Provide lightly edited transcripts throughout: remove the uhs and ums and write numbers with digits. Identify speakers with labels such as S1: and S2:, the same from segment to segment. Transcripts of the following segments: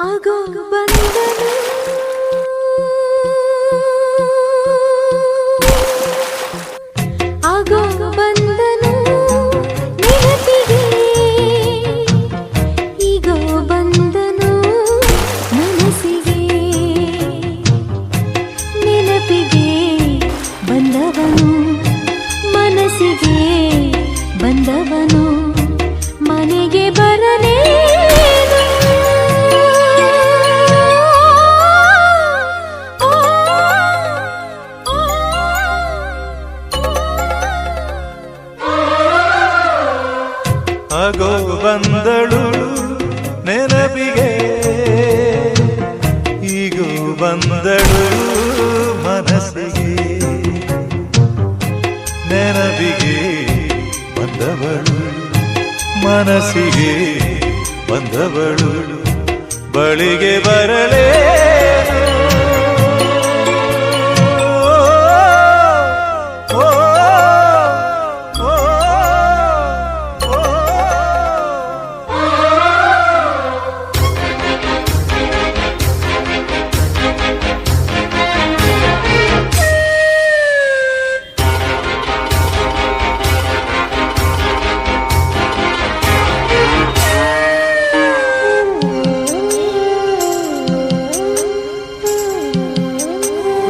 S1: ಆಗೋ ಬಂದನು ಆಗೋ ಬಂದನು ನೆನಪಿಗೆ ಈಗೋ ಬಂದನು ಮನಸ್ಸಿಗೆ ನೆನಪಿಗೆ ಬಂದವನು ಮನಸ್ಸಿಗೆ ಬಂದವನು ಮನೆಗೆ ಬರಲೇ
S2: ಆಗೋ ಬಂದಳು ನೆನಪಿಗೆ ಈಗೂ ಬಂದಳು ಮನಸ್ಸಿಗೆ ನೆನಪಿಗೆ ಬಂದವಳು ಮನಸ್ಸಿಗೆ ಬಂದವಳು ಬಳಿಗೆ ಬರಲೇ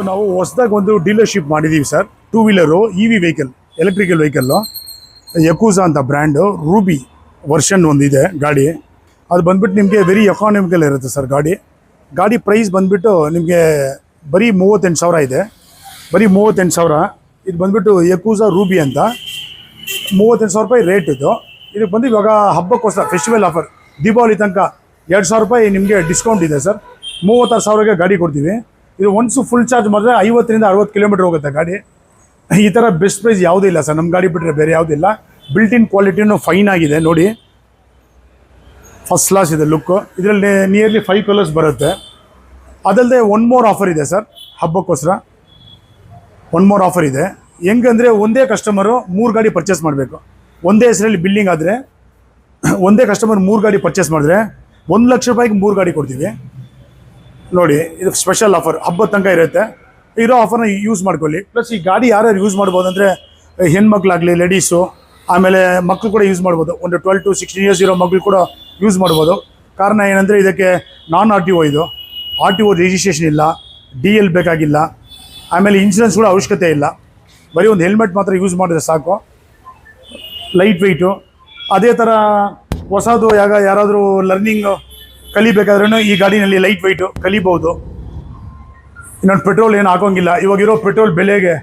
S3: ನಾವು ಹೊಸದಾಗಿ ಒಂದು ಡೀಲರ್ಶಿಪ್ ಮಾಡಿದ್ದೀವಿ sir. 2 wheeler EV vehicle, electrical vehicle, Yakuza ಅಂತ ಬ್ರ್ಯಾಂಡು. ರೂಬಿ ವರ್ಷನ್ ಒಂದಿದೆ ಗಾಡಿ. ಅದು ಬಂದ್ಬಿಟ್ಟು ನಿಮಗೆ ವೆರಿ ಎಕಾನಮಿಕಲ್ ಇರುತ್ತೆ ಸರ್. ಗಾಡಿ ಪ್ರೈಸ್ ಬಂದುಬಿಟ್ಟು ನಿಮಗೆ ಬರೀ 38,000 ಇದೆ, ಬರೀ 38,000. ಇದು ಬಂದುಬಿಟ್ಟು ಯಕೂಸಾ ರೂಬಿ ಅಂತ 38,000 ರೂಪಾಯಿ ರೇಟ್ ಇದು. ಇದಕ್ಕೆ ಬಂದು ಇವಾಗ ಹಬ್ಬಕ್ಕೋಸ್ಕರ ಫೆಸ್ಟಿವಲ್ ಆಫರ್, ದೀಪಾವಳಿ ತನಕ 2,000 ರೂಪಾಯಿ ನಿಮಗೆ ಡಿಸ್ಕೌಂಟ್ ಇದೆ ಸರ್. 36,000ಗೆ ಗಾಡಿ ಕೊಡ್ತೀವಿ. ಇದು ಒನ್ಸು ಫುಲ್ ಚಾರ್ಜ್ ಮಾಡಿದ್ರೆ 50ರಿಂದ 60 ಕಿಲೋಮೀಟರ್ ಹೋಗುತ್ತೆ ಗಾಡಿ. ಈ ಥರ ಬೆಸ್ಟ್ ಪ್ರೈಸ್ ಯಾವುದೂ ಇಲ್ಲ ಸರ್, ನಮ್ಮ ಗಾಡಿ ಬಿಟ್ಟರೆ ಬೇರೆ ಯಾವುದಿಲ್ಲ. ಬಿಲ್ಟ್ ಇನ್ ಕ್ವಾಲಿಟಿನೂ ಫೈನ್ ಆಗಿದೆ ನೋಡಿ, ಫಸ್ಟ್ ಕ್ಲಾಸ್ ಇದೆ ಲುಕ್ಕು. ಇದರಲ್ಲಿ ನಿಯರ್ಲಿ 5 ಕಲರ್ಸ್ ಬರುತ್ತೆ. ಅದಲ್ಲದೆ 1 ಮೋರ್ ಆಫರ್ ಇದೆ ಸರ್, ಹಬ್ಬಕ್ಕೋಸ್ಕರ 1 ಮೋರ್ ಆಫರ್ ಇದೆ. ಹೆಂಗಂದರೆ ಒಂದೇ ಕಸ್ಟಮರು 3 ಗಾಡಿ ಪರ್ಚೇಸ್ ಮಾಡಬೇಕು. ಒಂದೇ ಹೆಸರಲ್ಲಿ ಬಿಲ್ಲಿಂಗ್ ಆದರೆ ಒಂದೇ ಕಸ್ಟಮರ್ 3 ಗಾಡಿ ಪರ್ಚೇಸ್ ಮಾಡಿದ್ರೆ 1 ಲಕ್ಷ ರೂಪಾಯಿಗೆ 3 ಗಾಡಿ ಕೊಡ್ತೀವಿ ನೋಡಿ. ಇದು ಸ್ಪೆಷಲ್ ಆಫರ್, ಹಬ್ಬದ ತನಕ ಇರುತ್ತೆ. ಇರೋ ಆಫರ್ನ ಯೂಸ್ ಮಾಡ್ಕೊಳ್ಳಿ. ಪ್ಲಸ್ ಈ ಗಾಡಿ ಯಾರ್ಯಾರು ಯೂಸ್ ಮಾಡ್ಬೋದು ಅಂದರೆ ಹೆಣ್ಮಕ್ಳಾಗಲಿ, ಲೇಡೀಸು, ಆಮೇಲೆ ಮಕ್ಕಳು ಕೂಡ ಯೂಸ್ ಮಾಡ್ಬೋದು. ಒಂದು 12 to 16 ಇಯರ್ಸ್ ಇರೋ ಮಕ್ಕಳು ಕೂಡ ಯೂಸ್ ಮಾಡ್ಬೋದು. ಕಾರಣ ಏನಂದರೆ ಇದಕ್ಕೆ ನಾನ್ RTO ಇದು, RTO ರಿಜಿಸ್ಟ್ರೇಷನ್ ಇಲ್ಲ, DL ಬೇಕಾಗಿಲ್ಲ, ಆಮೇಲೆ ಇನ್ಶೂರೆನ್ಸ್ ಕೂಡ ಅವಶ್ಯಕತೆ ಇಲ್ಲ. ಬರೀ ಒಂದು ಹೆಲ್ಮೆಟ್ ಮಾತ್ರ ಯೂಸ್ ಮಾಡಿದ್ರೆ ಸಾಕು. Light weight. ಅದೇ ಥರ ಹೊಸದು ಯಾರಾದರೂ ಲರ್ನಿಂಗ್ ಕಲಿಬೇಕಾದ್ರೂ ಈ ಗಾಡಿನಲ್ಲಿ ಲೈಟ್ ವೆಯ್ಟು ಕಲಿಬೋದು. ಇನ್ನೊಂದು ಪೆಟ್ರೋಲ್ ಏನು ಹಾಕೋಂಗಿಲ್ಲ. ಇವಾಗಿರೋ ಪೆಟ್ರೋಲ್ ಬೆಲೆಗೆ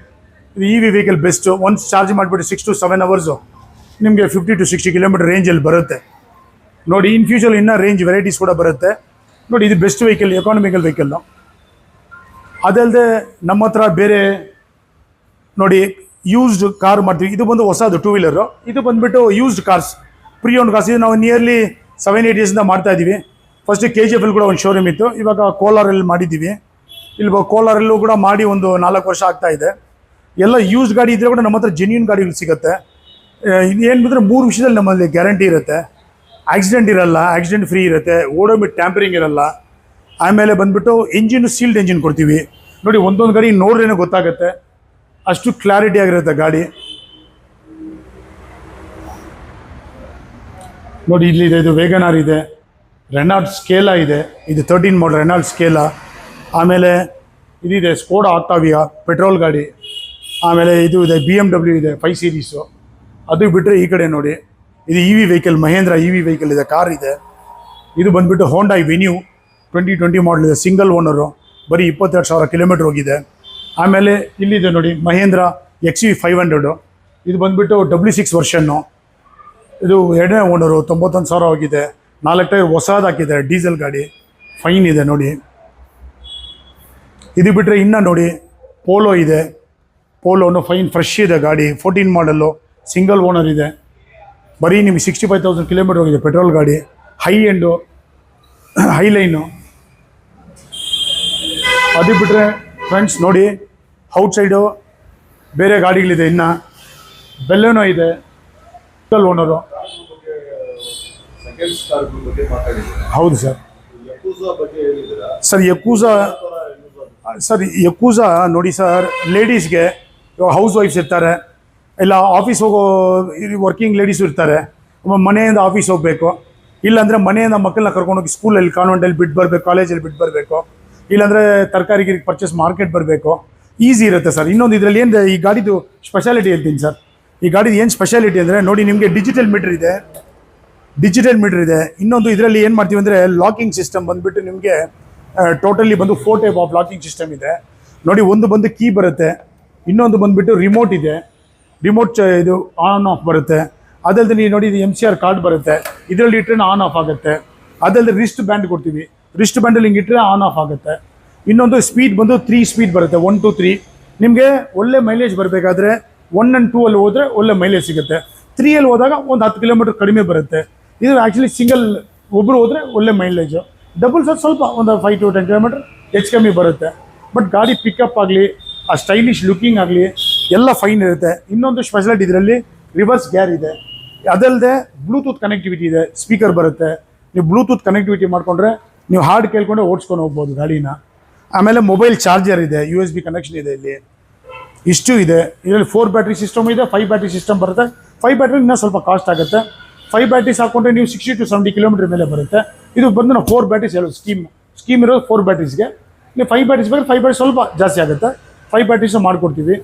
S3: EV vehicle best. Once charge ಮಾಡಿಬಿಟ್ಟು 6 to 7 ಅವರ್ಸು ನಿಮಗೆ 50 to 60 ಕಿಲೋಮೀಟರ್ ರೇಂಜಲ್ಲಿ ಬರುತ್ತೆ ನೋಡಿ. ಇನ್ ಫ್ಯೂಚರ್ ಇನ್ನೂ ರೇಂಜ್ ವೆರೈಟೀಸ್ ಕೂಡ ಬರುತ್ತೆ ನೋಡಿ. ಇದು ಬೆಸ್ಟ್ ವೆಹಿಕಲ್, ಎಕಾನಮಿಕಲ್ ವೆಹಿಕಲ್ಲು. ಅದಲ್ಲದೆ ನಮ್ಮ ಹತ್ರ ಬೇರೆ ನೋಡಿ ಯೂಸ್ಡ್ ಕಾರ್ ಮಾಡ್ತೀವಿ. ಇದು ಬಂದು ಹೊಸದು 2 ವೀಲರು. ಇದು ಬಂದುಬಿಟ್ಟು used cars, pre owned cars. ಇದು ನಾವು ನಿಯರ್ಲಿ 7-8 ಇಯರ್ಸಿಂದ ಮಾಡ್ತಾಯಿದ್ದೀವಿ. ಫಸ್ಟ್ KGF ಕೂಡ ಒಂದು ಶೋರೂಮ್ ಇತ್ತು, ಇವಾಗ ಕೋಲಾರಲ್ಲಿ ಮಾಡಿದ್ದೀವಿ. ಇಲ್ಲಿ ಕೋಲಾರಲ್ಲೂ ಕೂಡ ಮಾಡಿ ಒಂದು 4 ವರ್ಷ ಆಗ್ತಾಯಿದೆ. ಎಲ್ಲ ಯೂಸ್ಡ್ ಗಾಡಿ ಇದ್ದರೆ ಕೂಡ ನಮ್ಮ ಹತ್ರ ಜೆನ್ಯೂನ್ ಗಾಡಿಗಳು ಸಿಗುತ್ತೆ. ಏನು ಬಂದರೆ 3 ವಿಷಯದಲ್ಲಿ ನಮ್ಮಲ್ಲಿ ಗ್ಯಾರಂಟಿ ಇರುತ್ತೆ. ಆಕ್ಸಿಡೆಂಟ್ ಇರಲ್ಲ, ಆಕ್ಸಿಡೆಂಟ್ ಫ್ರೀ ಇರುತ್ತೆ, ಓಡೋಮಿಟ್ ಟ್ಯಾಂಪರಿಂಗ್ ಇರಲ್ಲ. ಆಮೇಲೆ ಬಂದುಬಿಟ್ಟು ಎಂಜಿನ್ ಸೀಲ್ಡ್ ಎಂಜಿನ್ ಕೊಡ್ತೀವಿ ನೋಡಿ. ಒಂದೊಂದು ಗಾಡಿ ನೋಡ್ರೇನೋ ಗೊತ್ತಾಗುತ್ತೆ, ಅಷ್ಟು ಕ್ಲಾರಿಟಿ ಆಗಿರುತ್ತೆ ಗಾಡಿ ನೋಡಿ. ಇಲ್ಲಿದೆ, ಇದು ವೇಗನಾರ್ ಇದೆ, ರೆನಾಲ್ಡ್ ಸ್ಕೇಲಾ ಇದೆ, ಇದು 13 ಮಾಡಲ್ ರೆನಾಲ್ಡ್ ಸ್ಕೇಲಾ. ಆಮೇಲೆ ಇದಿದೆ ಸ್ಕೋಡಾ ಆಕ್ಟಾವಿಯಾ ಪೆಟ್ರೋಲ್ ಗಾಡಿ. ಆಮೇಲೆ ಇದು ಇದೆ BMW ಇದೆ 5 ಸೀರೀಸು. ಅದು ಬಿಟ್ಟರೆ ಈ ಕಡೆ ನೋಡಿ, ಇದು EV vehicle, Mahindra EV vehicle ಇದೆ, ಕಾರ್ ಇದೆ. ಇದು ಬಂದುಬಿಟ್ಟು ಹೋಂಡಾ ವೆನ್ಯೂ 2020 ಮಾಡಲ್ ಇದೆ, ಸಿಂಗಲ್ ಓನರು, ಬರೀ 22,000 ಕಿಲೋಮೀಟ್ರ್ ಹೋಗಿದೆ. ಆಮೇಲೆ ಇಲ್ಲಿದೆ ನೋಡಿ ಮಹೇಂದ್ರ XV 500. ಇದು ಬಂದುಬಿಟ್ಟು W6 ವರ್ಷನ್ನು. ಇದು 2ನೇ ಓನರು, 91,000 ಹೋಗಿದೆ. 4 ಟೈರ್ ಹೊಸದು ಹಾಕಿದೆ, ಡೀಸೆಲ್ ಗಾಡಿ, ಫೈನ್ ಇದೆ ನೋಡಿ. ಇದು ಬಿಟ್ಟರೆ ಇನ್ನೂ ನೋಡಿ ಪೋಲೋ ಇದೆ, ಪೋಲೋನು ಫೈನ್ ಫ್ರೆಶ್ ಇದೆ ಗಾಡಿ, 14 ಮಾಡಲ್ಲು, ಸಿಂಗಲ್ ಓನರ್ ಇದೆ, ಬರೀ ನಿಮಗೆ 65,000 ಕಿಲೋಮೀಟ್ರ್ ಹೋಗಿದೆ, ಪೆಟ್ರೋಲ್ ಗಾಡಿ, ಹೈ ಎಂಡು, ಹೈಲೈನು. ಅದು ಬಿಟ್ಟರೆ ಫ್ರೆಂಡ್ಸ್ ನೋಡಿ ಔಟ್ಸೈಡು ಬೇರೆ ಗಾಡಿಗಳಿದೆ. ಇನ್ನು ಬೆಲ್ಲೋನೋ ಇದೆ, ಸಿಂಗಲ್ ಓನರು. ಹೌದು ಸರ್. ಸರ್ ಯಕೂಸ ನೋಡಿ ಸರ್, ಲೇಡೀಸ್ಗೆ ಹೌಸ್ ವೈಫ್ಸ್ ಇರ್ತಾರೆ, ಇಲ್ಲ ಆಫೀಸ್ ಹೋಗೋ ವರ್ಕಿಂಗ್ ಲೇಡೀಸು ಇರ್ತಾರೆ, ಮನೆಯಿಂದ ಆಫೀಸ್ ಹೋಗಬೇಕು, ಇಲ್ಲಾಂದರೆ ಮನೆಯಿಂದ ಮಕ್ಕಳನ್ನ ಕರ್ಕೊಂಡೋಗಿ ಸ್ಕೂಲಲ್ಲಿ ಕಾನ್ವೆಂಟಲ್ಲಿ ಬಿಟ್ಟು ಬರಬೇಕು, ಕಾಲೇಜಲ್ಲಿ ಬಿಟ್ಟು ಬರಬೇಕು, ಇಲ್ಲಾಂದರೆ ತರಕಾರಿ ಪರ್ಚೇಸ್ ಮಾರ್ಕೆಟ್ ಬರಬೇಕು, ಈಸಿ ಇರುತ್ತೆ ಸರ್. ಇನ್ನೊಂದು ಇದರಲ್ಲಿ ಏನು ಈ ಗಾಡಿದು ಸ್ಪೆಷಾಲಿಟಿ ಹೇಳ್ತೀನಿ ಸರ್. ಈ ಗಾಡಿದು ಏನು ಸ್ಪೆಷಾಲಿಟಿ ಅಂದರೆ ನೋಡಿ, ನಿಮಗೆ ಡಿಜಿಟಲ್ ಮೀಟರ್ ಇದೆ. ಇನ್ನೊಂದು ಇದರಲ್ಲಿ ಏನು ಮಾಡ್ತೀವಿ ಅಂದರೆ ಲಾಕಿಂಗ್ ಸಿಸ್ಟಮ್ ಬಂದುಬಿಟ್ಟು ನಿಮಗೆ ಟೋಟಲಿ ಬಂದು 4 ಟೈಪ್ ಆಫ್ ಲಾಕಿಂಗ್ ಸಿಸ್ಟಮ್ ಇದೆ ನೋಡಿ. ಒಂದು ಬಂದು ಕೀ ಬರುತ್ತೆ, ಇನ್ನೊಂದು ಬಂದುಬಿಟ್ಟು ರಿಮೋಟ್ ಇದೆ, ಇದು ಆನ್ ಆಫ್ ಬರುತ್ತೆ. ಅದಲ್ಲದೆ ನೀವು ನೋಡಿ, ಇದು MCR ಕಾರ್ಡ್ ಬರುತ್ತೆ, ಇದರಲ್ಲಿ ಇಟ್ಟರೆ ಆನ್ ಆಫ್ ಆಗುತ್ತೆ. ಅದಲ್ಲದೆ ರಿಸ್ಟ್ ಬ್ಯಾಂಡ್ ಕೊಡ್ತೀವಿ, ರಿಸ್ಟ್ ಬ್ಯಾಂಡಲ್ಲಿ ಹಿಂಗೆ ಇಟ್ಟರೆ ಆನ್ ಆಫ್ ಆಗುತ್ತೆ. ಇನ್ನೊಂದು ಸ್ಪೀಡ್ ಬಂದು 3 ಸ್ಪೀಡ್ ಬರುತ್ತೆ, 1 2 3. ನಿಮಗೆ ಒಳ್ಳೆ ಮೈಲೇಜ್ ಬರಬೇಕಾದ್ರೆ 1 and 2 ಅಲ್ಲಿ ಹೋದರೆ ಒಳ್ಳೆ ಮೈಲೇಜ್ ಸಿಗುತ್ತೆ. 3 ಅಲ್ಲಿ ಹೋದಾಗ ಒಂದು 10 ಕಿಲೋಮೀಟರ್ ಕಡಿಮೆ ಬರುತ್ತೆ. ಇದು ಆ್ಯಕ್ಚುಲಿ ಸಿಂಗಲ್ ಒಬ್ಬರು ಹೋದರೆ ಒಳ್ಳೆ ಮೈಲೇಜು, ಡಬಲ್ಸ್ ಸ್ವಲ್ಪ ಒಂದು 5 to 10 ಕಿಲೋಮೀಟರ್ ಹೆಚ್ಚು ಕಮ್ಮಿ ಬರುತ್ತೆ. ಬಟ್ ಗಾಡಿ ಪಿಕಪ್ ಆಗಲಿ, ಆ ಸ್ಟೈಲಿಶ್ ಲುಕ್ಕಿಂಗ್ ಆಗಲಿ ಎಲ್ಲ ಫೈನ್ ಇರುತ್ತೆ. ಇನ್ನೊಂದು ಸ್ಪೆಷಾಲಿಟಿ ಇದರಲ್ಲಿ ರಿವರ್ಸ್ ಗೇರ್ ಇದೆ, ಅದಲ್ಲದೆ ಬ್ಲೂಟೂತ್ ಕನೆಕ್ಟಿವಿಟಿ ಇದೆ, ಸ್ಪೀಕರ್ ಬರುತ್ತೆ. ನೀವು ಬ್ಲೂಟೂತ್ ಕನೆಕ್ಟಿವಿಟಿ ಮಾಡಿಕೊಂಡ್ರೆ ನೀವು ಹಾಡು ಕೇಳ್ಕೊಂಡೆ ಓಡಿಸ್ಕೊಂಡು ಹೋಗ್ಬೋದು ಗಾಡಿನ. ಆಮೇಲೆ ಮೊಬೈಲ್ ಚಾರ್ಜರ್ ಇದೆ, USB ಕನೆಕ್ಷನ್ ಇದೆ, ಇಲ್ಲಿ ಇಷ್ಟು ಇದೆ. ಇದರಲ್ಲಿ 4 ಬ್ಯಾಟ್ರಿ ಸಿಸ್ಟಮ್ ಇದೆ, 5 ಬ್ಯಾಟ್ರಿ ಸಿಸ್ಟಮ್ ಬರುತ್ತೆ. 5 ಬ್ಯಾಟ್ರಿ ಇನ್ನೂ ಸ್ವಲ್ಪ ಕಾಸ್ಟ್ ಆಗುತ್ತೆ. 5 ಬ್ಯಾಟ್ರೀಸ್ ಹಾಕೊಂಡ್ರೆ ನೀವು 60 to 70 ಕಿಲೋಮೀಟರ್ ಮೇಲೆ ಬರುತ್ತೆ. ಇದು ಬಂದು ನಾವು 4 ಬ್ಯಾಟ್ರೀಸ್ ಹೇಳೋದು, ಸ್ಕೀಮ್ ಇರೋದು 4 ಬ್ಯಾಟ್ರೀಸ್ಗೆ. ನೀವು 5 ಬ್ಯಾಟ್ರೀಸ್ ಬೇಕಾದ್ರೆ 5 ಬ್ಯಾಟ್ರಿ ಸ್ವಲ್ಪ ಜಾಸ್ತಿ ಆಗುತ್ತೆ, 5 ಬ್ಯಾಟ್ರೀಸು ಮಾಡಿಕೊಡ್ತೀವಿ.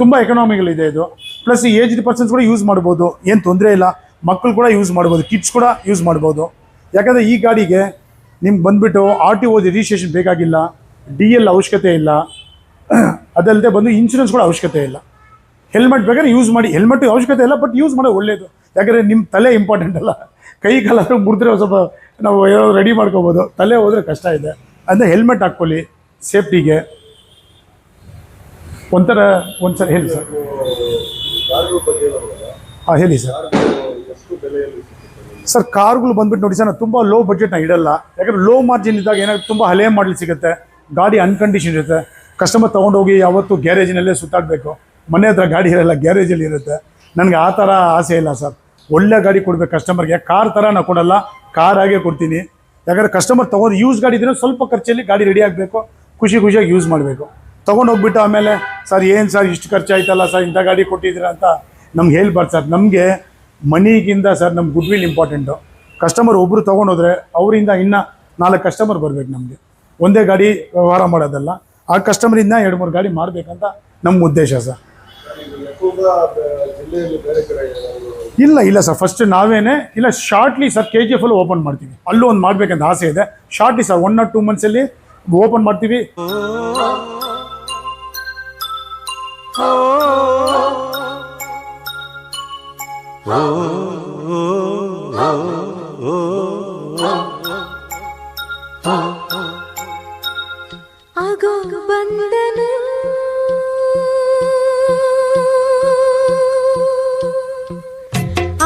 S3: ತುಂಬ ಎಕನಾಮಿಕಲ್ ಇದೆ ಇದು. ಪ್ಲಸ್ ಏಜ್ಡ್ ಪರ್ಸನ್ಸ್ ಕೂಡ ಯೂಸ್ ಮಾಡ್ಬೋದು, ಏನು ತೊಂದರೆ ಇಲ್ಲ. ಮಕ್ಕಳು ಕೂಡ ಯೂಸ್ ಮಾಡ್ಬೋದು, ಕಿಡ್ಸ್ ಕೂಡ ಯೂಸ್ ಮಾಡ್ಬೋದು. ಯಾಕಂದರೆ ಈ ಗಾಡಿಗೆ ನಿಮ್ಗೆ ಬಂದುಬಿಟ್ಟು RTO ರಿಜಿಸ್ಟ್ರೇಷನ್ ಬೇಕಾಗಿಲ್ಲ, DL ಅವಶ್ಯಕತೆ ಇಲ್ಲ, ಅದಲ್ಲದೆ ಬಂದು ಇನ್ಶೂರೆನ್ಸ್ ಕೂಡ ಅವಶ್ಯಕತೆ ಇಲ್ಲ. ಹೆಲ್ಮೆಟ್ ಬೇಕಾದ್ರೆ ಯೂಸ್ ಮಾಡಿ, ಹೆಲ್ಮೆಟ್ ಅವಶ್ಯಕತೆ ಇಲ್ಲ, ಬಟ್ ಯೂಸ್ ಮಾಡೋದು ಒಳ್ಳೆಯದು. ಯಾಕಂದರೆ ನಿಮ್ಮ ತಲೆ ಇಂಪಾರ್ಟೆಂಟ್ ಅಲ್ಲ, ಕೈ ಕಾಲಾದರೂ ಮುರಿದ್ರೆ ಸ್ವಲ್ಪ ನಾವು ರೆಡಿ ಮಾಡ್ಕೋಬೋದು, ತಲೆ ಹೋದರೆ ಕಷ್ಟ ಇದೆ. ಅಂದರೆ ಹೆಲ್ಮೆಟ್ ಹಾಕ್ಕೊಳ್ಳಿ ಸೇಫ್ಟಿಗೆ. ಒಂದ್ಸಲ ಹೇಳಿ ಸರ್. ಹಾಂ ಹೇಳಿ ಸರ್. ಸರ್ ಕಾರ್ಗಳು ಬಂದುಬಿಟ್ಟು ನೋಡಿ ಸರ್, ನಾನು ತುಂಬ ಲೋ ಬಡ್ಜೆಟ್ನ ಇಡಲ್ಲ. ಯಾಕಂದರೆ ಲೋ ಮಾರ್ಜಿನ್ ಇದ್ದಾಗ ಏನಾಗುತ್ತೆ, ತುಂಬ ಹಳೆಯ ಮಾಡಲ್ ಸಿಗುತ್ತೆ, ಗಾಡಿ ಅನ್ಕಂಡೀಷನ್ ಇರುತ್ತೆ. ಕಸ್ಟಮರ್ ತೊಗೊಂಡೋಗಿ ಯಾವತ್ತು ಗ್ಯಾರೇಜಿನಲ್ಲೇ ಸುತ್ತಾಡಬೇಕು, ಮನೆ ಹತ್ರ ಗಾಡಿ ಇರಲ್ಲ, ಗ್ಯಾರೇಜಲ್ಲಿ ಇರುತ್ತೆ. ನನಗೆ ಆ ಥರ ಆಸೆ ಇಲ್ಲ ಸರ್. ಒಳ್ಳೆ ಗಾಡಿ ಕೊಡಬೇಕು ಕಸ್ಟಮರ್ಗೆ. ಕಾರ್ ಥರ ನಾನು ಕೊಡಲ್ಲ, ಕಾರ್ ಆಗೇ ಕೊಡ್ತೀನಿ. ಯಾಕಂದರೆ ಕಸ್ಟಮರ್ ತೊಗೊಂಡು ಯೂಸ್ ಗಾಡಿ ಇದ್ರೆ ಸ್ವಲ್ಪ ಖರ್ಚಲ್ಲಿ ಗಾಡಿ ರೆಡಿ ಆಗಬೇಕು, ಖುಷಿಯಾಗಿ ಯೂಸ್ ಮಾಡಬೇಕು. ತೊಗೊಂಡೋಗ್ಬಿಟ್ಟು ಆಮೇಲೆ ಸರ್ ಏನು ಸರ್ ಇಷ್ಟು ಖರ್ಚಾಯ್ತಲ್ಲ ಸರ್, ಇಂಥ ಗಾಡಿ ಕೊಟ್ಟಿದ್ದೀರಾ ಅಂತ ನಮ್ಗೆ ಹೇಳ್ಬಾರ್ದು ಸರ್. ನಮಗೆ ಮನಿಗಿಂತ ಸರ್ ನಮ್ಮ ಗುಡ್ ವಿಲ್ ಇಂಪಾರ್ಟೆಂಟು. ಕಸ್ಟಮರ್ ಒಬ್ಬರು ತೊಗೊಂಡೋದ್ರೆ ಅವರಿಂದ ಇನ್ನೂ 4 ಕಸ್ಟಮರ್ ಬರಬೇಕು ನಮಗೆ. ಒಂದೇ ಗಾಡಿ ವ್ಯವಹಾರ ಮಾಡೋದಲ್ಲ, ಆ ಕಸ್ಟಮರಿಂದ 2-3 ಗಾಡಿ ಮಾಡಬೇಕಂತ ನಮ್ಮ ಉದ್ದೇಶ ಸರ್. ಇಲ್ಲ ಸರ್, ಫಸ್ಟ್ ನಾವೇನೇ ಇಲ್ಲ ಶಾರ್ಟ್ಲಿ ಸರ್ KGF ಅಲ್ಲಿ ಓಪನ್ ಮಾಡ್ತೀವಿ, ಅಲ್ಲೂ ಒಂದು ಮಾಡಬೇಕಂತ ಆಸೆ ಇದೆ. ಶಾರ್ಟ್ಲಿ ಸರ್ 1 or 2 ಮಂತ್ಸಲ್ಲಿ ಓಪನ್ ಮಾಡ್ತೀವಿ.
S1: ಆಗೋ ಬಂದನು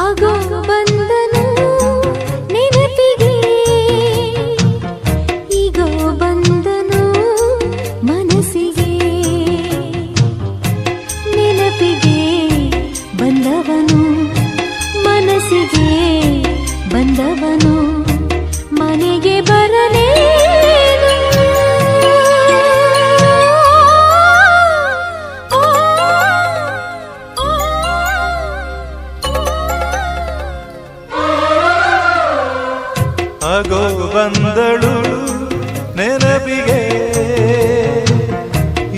S1: ಆಗೋ ಬಂದನು ನೆನಪಿಗೆ, ಈಗೋ ಬಂದನು ಮನಸ್ಸಿಗೆ. ನೆನಪಿಗೆ ಬಂದವನು, ಮನಸ್ಸಿಗೆ ಬಂದವನು, ಮನೆಗೆ ಬರಲೇ
S2: ಆಗೋ ಬಂದಳು ನೆನಪಿಗೆ,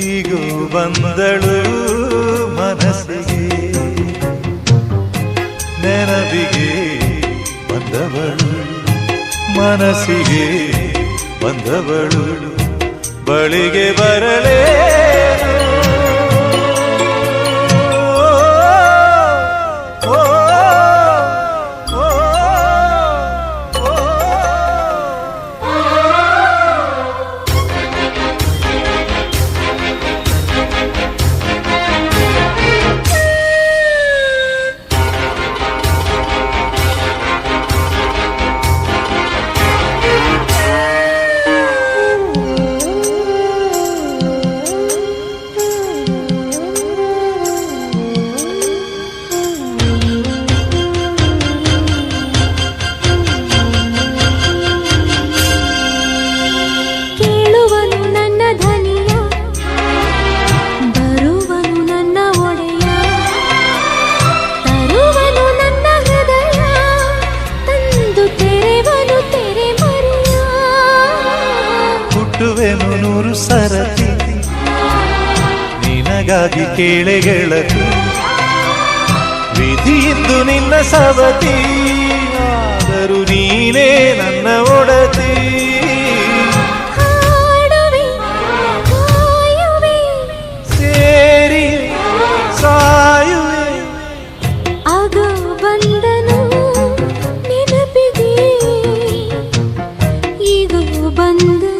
S2: ಈಗೂ ಬಂದಳು ಮನಸ್ಸಿಗೆ. ನೆನಪಿಗೆ ಬಂದವಳು, ಮನಸ್ಸಿಗೆ ಬಂದವಳು, ಬಳಿಗೆ ಬರಲೇ ಹುಟ್ಟುವೆನು 100 ಸರತಿ ನಿನಗಾಗಿ ಕೇಳೆ ಗೆಳತಿ ವಿಧಿಯಿದ್ದು ನಿನ್ನ ಸವತಿ ಆದರೂ ನೀನೇ ನನ್ನ ಒಡತಿ
S1: ಹಾಡುವೆ ಕಾಯುವೆ
S2: ಸೇರಿ ಸಾಯುವೆ
S1: ಆಗ ಬಂದನು ನೆನಪಿಗೆ ಈಗ ಬಂದನು